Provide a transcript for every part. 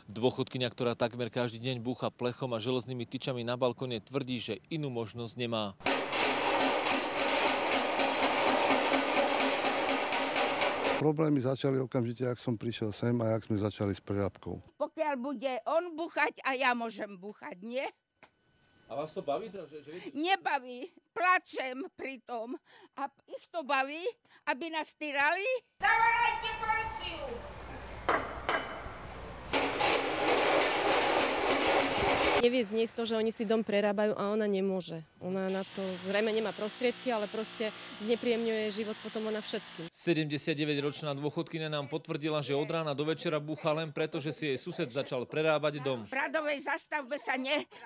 Dôchodkyňa, ktorá takmer každý deň búcha plechom a železnými tyčami na balkóne, tvrdí, že inú možnosť nemá. Problémy začali okamžite, ak som prišiel sem a jak sme začali s prerábkou. Pokiaľ bude on búchať a ja môžem búchať, nie? A vás to baví? Nebaví, plačem pri tom. A ich to baví, aby nás tyrali? Zavolajte policiu! Nevie zniesť to, že oni si dom prerábajú a ona nemôže. Ona na to zrejme nemá prostriedky, ale proste znepríjemňuje život potom ona všetkým. 79-ročná dôchodkyňa nám potvrdila, že od rána do večera búcha len preto, že si jej sused začal prerábať dom. V radovej zastavbe sa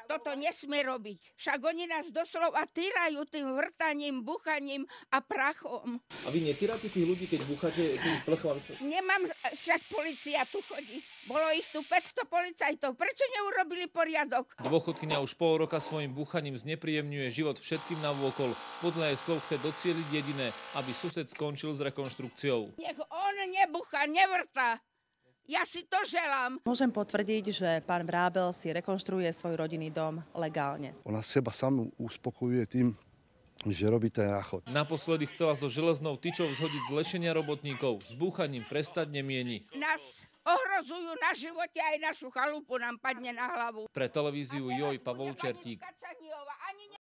toto nesmie robiť. Však oni nás doslova týrajú tým vrtaním, búchaním a prachom. A vy netýrate tých ľudí, keď búchate tým plechom? Nemám, však polícia tu chodí. Bolo ich tu 500 policajtov. Prečo neurobili poriadok? Dôchodkyňa už pol roka svojim búchaním znepríjemňuje život všetkým navôkol. Podľa jej slov chce docieliť jediné, aby sused skončil s rekonštrukciou. Nech on nebucha, nevrta. Ja si to želám. Môžem potvrdiť, že pán Vrábel si rekonštruuje svoj rodinný dom legálne. Ona seba samú uspokojuje tým, že robí ten rachot. Naposledy chcela so železnou tyčou zhodiť z lešenia robotníkov. S búchaním prestať nemieni. Nás ohrozujú na živote, aj našu chalupu nám padne na hlavu. Pre televíziu Joj Pavol Čertík.